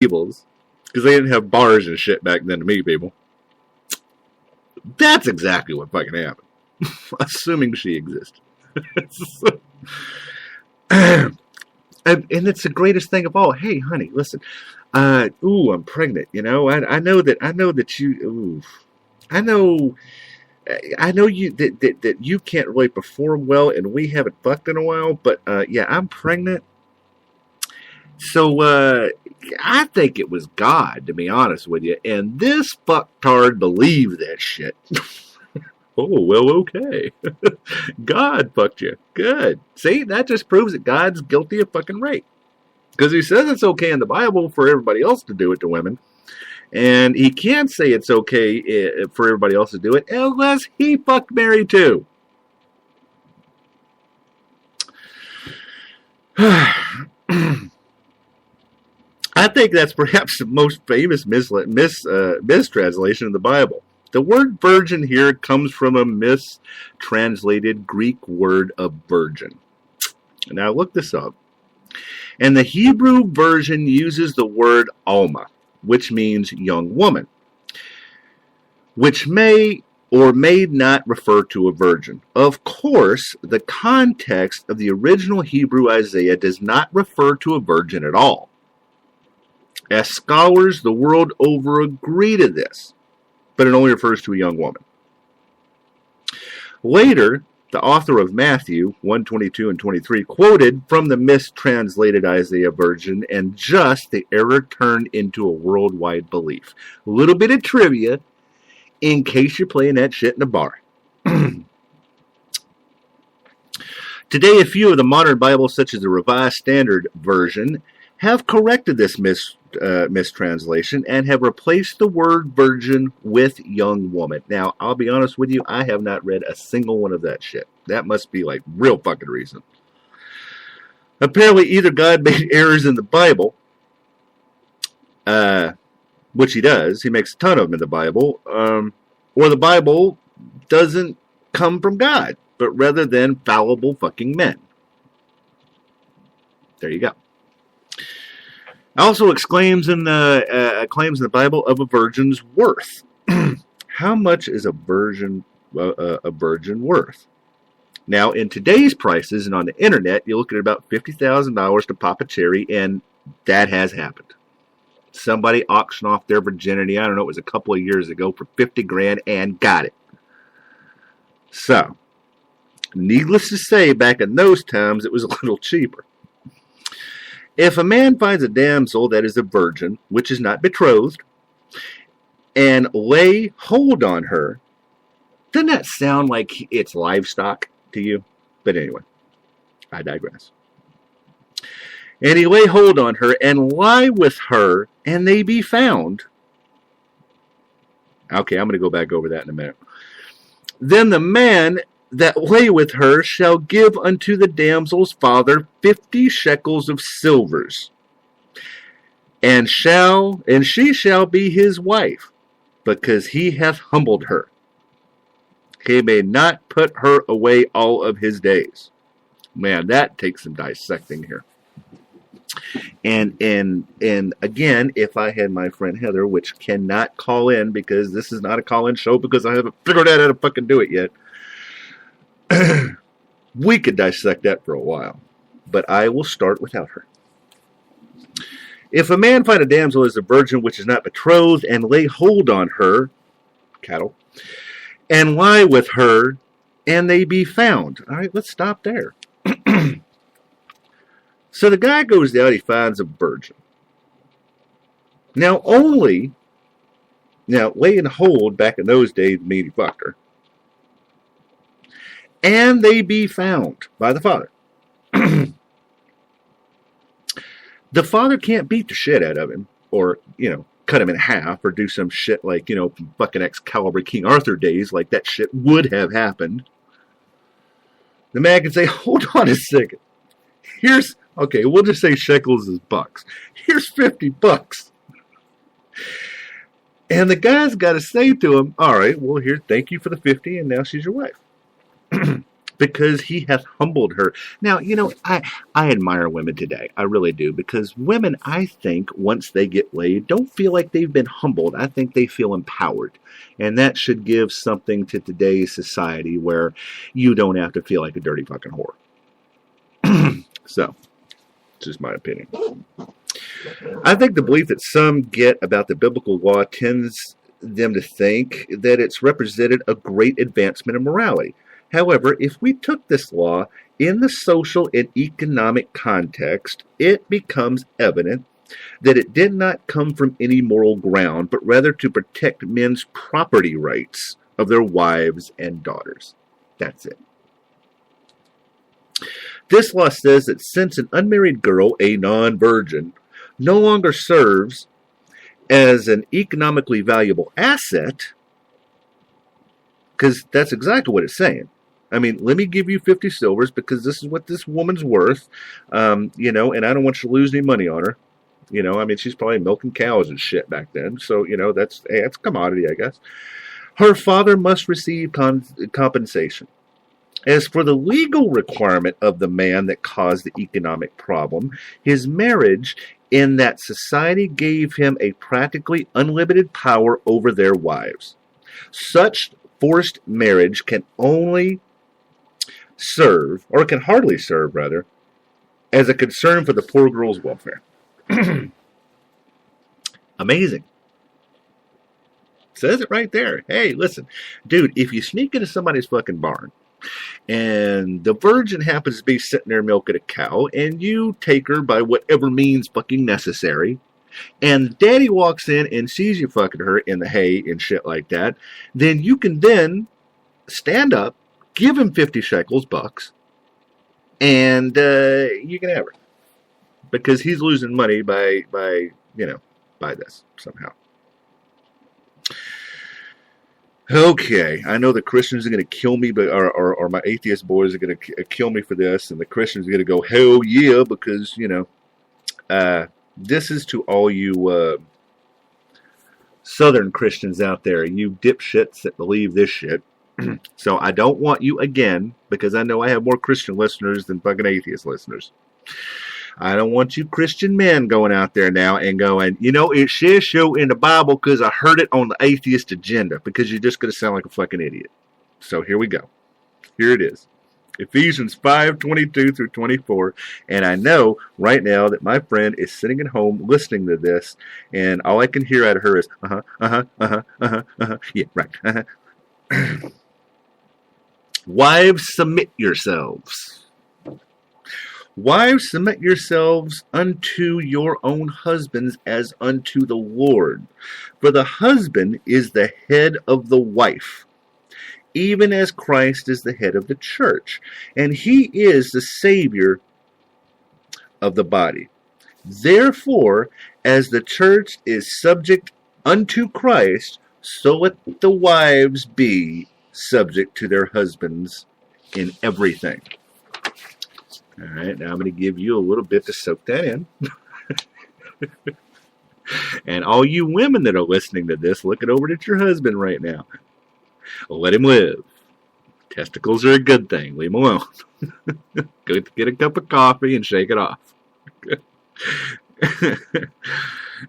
tables, because they didn't have bars and shit back then to meet people. That's exactly what fucking happened. Assuming she existed. And it's the greatest thing of all. Hey, honey, listen. I'm pregnant. You know, I know that you. Ooh, I know you that you can't really perform well, and we haven't fucked in a while. But yeah, I'm pregnant. So I think it was God, to be honest with you. And this fucktard believed that shit. Oh, well, okay. God fucked you. Good. See, that just proves that God's guilty of fucking rape. Because he says it's okay in the Bible for everybody else to do it to women. And he can't say it's okay for everybody else to do it unless he fucked Mary too. I think that's perhaps the most famous mistranslation of the Bible. The word virgin here comes from a mistranslated Greek word of virgin. Now look this up. And the Hebrew version uses the word alma, which means young woman, which may or may not refer to a virgin. Of course, the context of the original Hebrew Isaiah does not refer to a virgin at all, as scholars the world over agree to this, but it only refers to a young woman. Later, the author of Matthew 1:22 and 23 quoted from the mistranslated Isaiah version, and just the error turned into a worldwide belief. A little bit of trivia in case you're playing that shit in a bar. Today, a few of the modern Bibles, such as the Revised Standard Version, have corrected this mistranslation and have replaced the word virgin with young woman. Now, I'll be honest with you, I have not read a single one of that shit. That must be like real fucking recent. Apparently, either God made errors in the Bible, which he does, he makes a ton of them in the Bible, or the Bible doesn't come from God, but rather than fallible fucking men. There you go. Also exclaims in the Bible of a virgin's worth. How much is a virgin worth? Now, in today's prices and on the internet, you look at about $50,000 to pop a cherry, and that has happened. Somebody auctioned off their virginity, I don't know, it was a couple of years ago, for 50 grand and got it. So, needless to say, back in those times, it was a little cheaper. If a man finds a damsel that is a virgin, which is not betrothed, and lay hold on her, doesn't that sound like it's livestock to you? But anyway, I digress. And he lay hold on her and lie with her, and they be found. Okay, I'm going to go back over that in a minute. Then the man that lay with her shall give unto the damsel's father 50 shekels of silvers, and she shall be his wife, because he hath humbled her. He may not put her away all of his days. Man, that takes some dissecting here. And again, if I had my friend Heather, which cannot call in because this is not a call-in show because I haven't figured out how to fucking do it yet, we could dissect that for a while, but I will start without her. If a man find a damsel as a virgin which is not betrothed, and lay hold on her, cattle, and lie with her, and they be found. All right, let's stop there. So the guy goes out, he finds a virgin. Now, lay and hold back in those days mean he fucked her. And they be found by the father. The father can't beat the shit out of him, or, cut him in half, or do some shit like, fucking Excalibur King Arthur days, like that shit would have happened. The man can say, hold on a second. Okay, we'll just say shekels is bucks. Here's $50. And the guy's got to say to him, all right, well, here, thank you for the 50, and now she's your wife. because he hath humbled her. Now, I admire women today. I really do. Because women, I think, once they get laid, don't feel like they've been humbled. I think they feel empowered. And that should give something to today's society where you don't have to feel like a dirty fucking whore. So, it's just my opinion. I think the belief that some get about the biblical law tends them to think that it's represented a great advancement in morality. However, if we took this law in the social and economic context, it becomes evident that it did not come from any moral ground, but rather to protect men's property rights of their wives and daughters. That's it. This law says that since an unmarried girl, a non-virgin, no longer serves as an economically valuable asset, because that's exactly what it's saying. I mean, let me give you 50 silvers because this is what this woman's worth, and I don't want you to lose any money on her. I mean, she's probably milking cows and shit back then. So, that's commodity, I guess. Her father must receive compensation. As for the legal requirement of the man that caused the economic problem, his marriage in that society gave him a practically unlimited power over their wives. Such forced marriage can only serve, or can hardly serve, rather, as a concern for the poor girl's welfare. Amazing. Says it right there. Hey, listen, dude, if you sneak into somebody's fucking barn, and the virgin happens to be sitting there milking a cow, and you take her by whatever means fucking necessary, and daddy walks in and sees you fucking her in the hay and shit like that, then you can then stand up, give him 50 shekels, bucks, and you can have her. Because he's losing money by this somehow. Okay, I know the Christians are going to kill me, but or my atheist boys are going to kill me for this, and the Christians are going to go, hell yeah, because, this is to all you Southern Christians out there, you dipshits that believe this shit. So I don't want you again, because I know I have more Christian listeners than fucking atheist listeners. I don't want you Christian men going out there now and going, it says so in the Bible because I heard it on the Atheist Agenda, because you're just going to sound like a fucking idiot. So here we go. Here it is. Ephesians 5:22 through 24. And I know right now that my friend is sitting at home listening to this, and all I can hear out of her is, yeah, right. Wives, submit yourselves. Wives, submit yourselves unto your own husbands as unto the Lord. For the husband is the head of the wife, even as Christ is the head of the church, and he is the Savior of the body. Therefore, as the church is subject unto Christ, so let the wives be subject to their husbands in everything. All right, now I'm going to give you a little bit to soak that in. And all you women that are listening to this, looking over at your husband right now. Let him live. Testicles are a good thing. Leave him alone. Go get a cup of coffee and shake it off.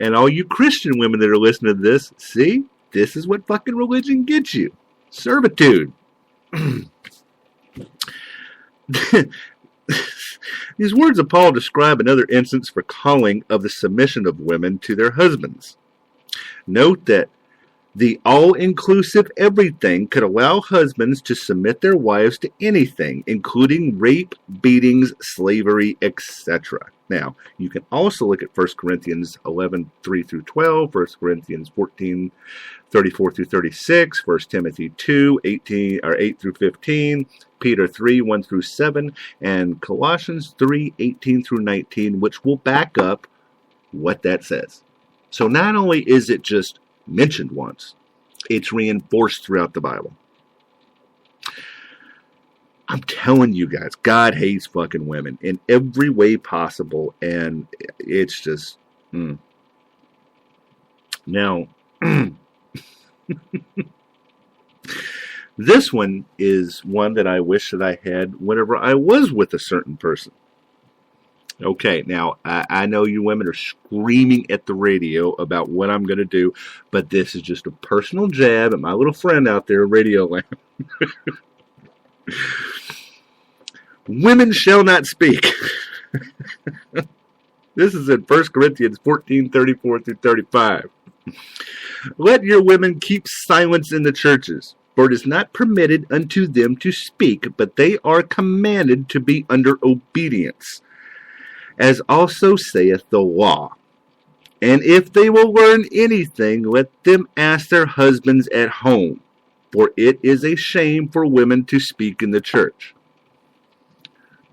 And all you Christian women that are listening to this, see? This is what fucking religion gets you. Servitude. These words of Paul describe another instance for calling of the submission of women to their husbands. Note that the all-inclusive everything could allow husbands to submit their wives to anything, including rape, beatings, slavery, etc. Now, you can also look at 1 Corinthians 11:3 through 12, 1 Corinthians 14:34 through 36, 1 Timothy 2:8 through 15, Peter 3:1 through 7, and Colossians 3:18 through 19, which will back up what that says. So not only is it just mentioned once, it's reinforced throughout the Bible. I'm telling you guys, God hates fucking women in every way possible, and it's just, Now, This one is one that I wish that I had whenever I was with a certain person. Okay, now, I know you women are screaming at the radio about what I'm going to do, but this is just a personal jab at my little friend out there, Radio Land. Women shall not speak. This is in 1 Corinthians 14:34-35. Let your women keep silence in the churches, for it is not permitted unto them to speak, but they are commanded to be under obedience, as also saith the law. And if they will learn anything, let them ask their husbands at home, for it is a shame for women to speak in the church.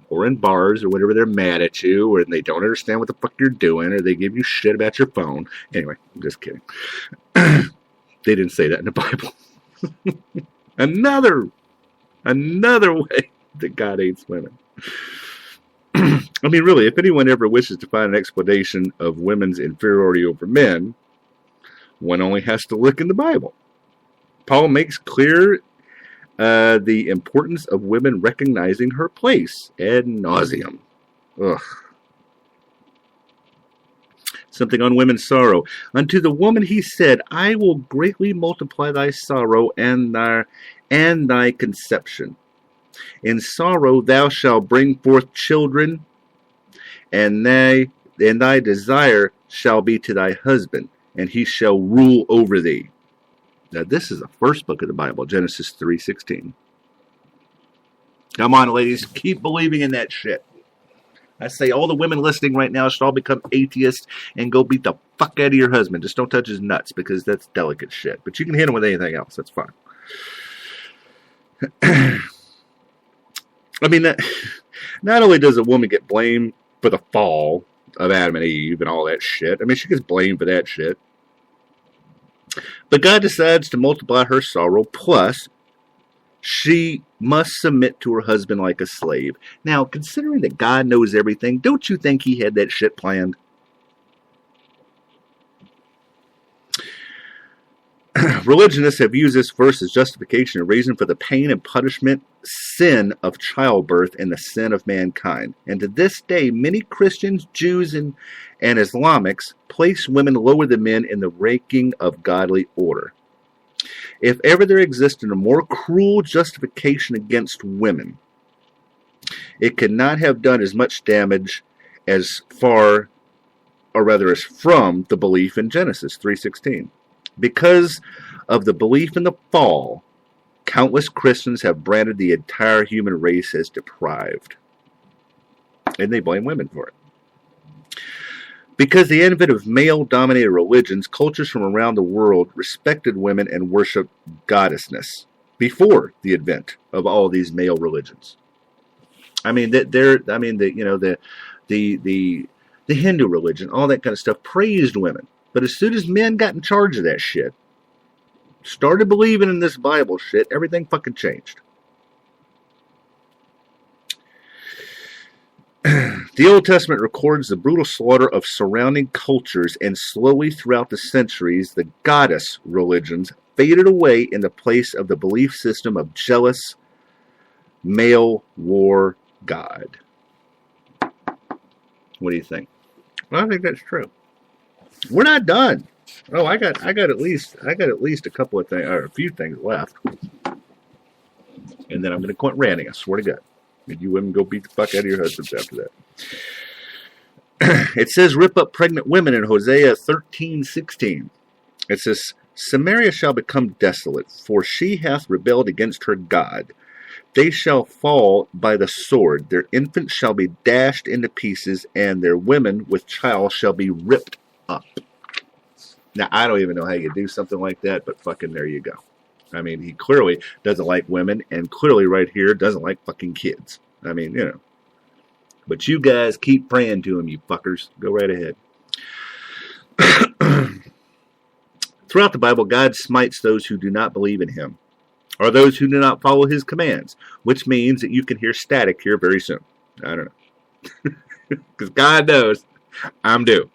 Or in bars, or whatever, they're mad at you, or they don't understand what the fuck you're doing, or they give you shit about your phone. Anyway, I'm just kidding. They didn't say that in the Bible. Another way that God hates women. I mean, really, if anyone ever wishes to find an explanation of women's inferiority over men, one only has to look in the Bible. Paul makes clear the importance of women recognizing her place ad nauseum. Ugh. Something on women's sorrow. Unto the woman he said, I will greatly multiply thy sorrow and thy conception. In sorrow thou shalt bring forth children, and thy desire shall be to thy husband, and he shall rule over thee. Now this is the first book of the Bible, Genesis 3:16. Come on, ladies, keep believing in that shit. I say all the women listening right now should all become atheists and go beat the fuck out of your husband. Just don't touch his nuts, because that's delicate shit. But you can hit him with anything else. That's fine. I mean, not only does a woman get blamed for the fall of Adam and Eve and all that shit. I mean, she gets blamed for that shit. But God decides to multiply her sorrow, plus she must submit to her husband like a slave. Now, considering that God knows everything, don't you think he had that shit planned? Religionists have used this verse as justification and reason for the pain and punishment, sin of childbirth, and the sin of mankind. And to this day, many Christians, Jews, and Islamics place women lower than men in the ranking of godly order. If ever there existed a more cruel justification against women, it could not have done as much damage as from the belief in Genesis 3:16. Because of the belief in the fall, countless Christians have branded the entire human race as deprived. And they blame women for it. Because the advent of male-dominated religions, cultures from around the world respected women and worshiped goddessness before the advent of all these male religions. I mean, the Hindu religion, all that kind of stuff, praised women. But as soon as men got in charge of that shit, started believing in this Bible shit, everything fucking changed. The Old Testament records the brutal slaughter of surrounding cultures, and slowly throughout the centuries, the goddess religions faded away in the place of the belief system of jealous male war god. What do you think? Well, I think that's true. We're not done. Oh, I got at least a couple of things, or a few things left, and then I'm going to quit ranting. I swear to God. And you women go beat the fuck out of your husbands after that. It says, "Rip up pregnant women" in Hosea 13:16. It says, "Samaria shall become desolate, for she hath rebelled against her God. They shall fall by the sword; their infants shall be dashed into pieces, and their women with child shall be ripped up." Now, I don't even know how you do something like that, but fucking there you go. I mean, he clearly doesn't like women, and clearly right here doesn't like fucking kids. I mean, you know. But you guys keep praying to him, you fuckers. Go right ahead. Throughout the Bible, God smites those who do not believe in him, or those who do not follow his commands, which means that you can hear static here very soon. I don't know. Because God knows I'm due.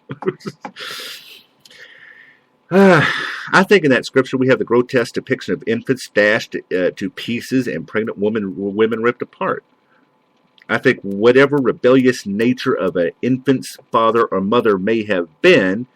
I think in that scripture we have the grotesque depiction of infants dashed to pieces and pregnant women ripped apart. I think whatever rebellious nature of an infant's father or mother may have been,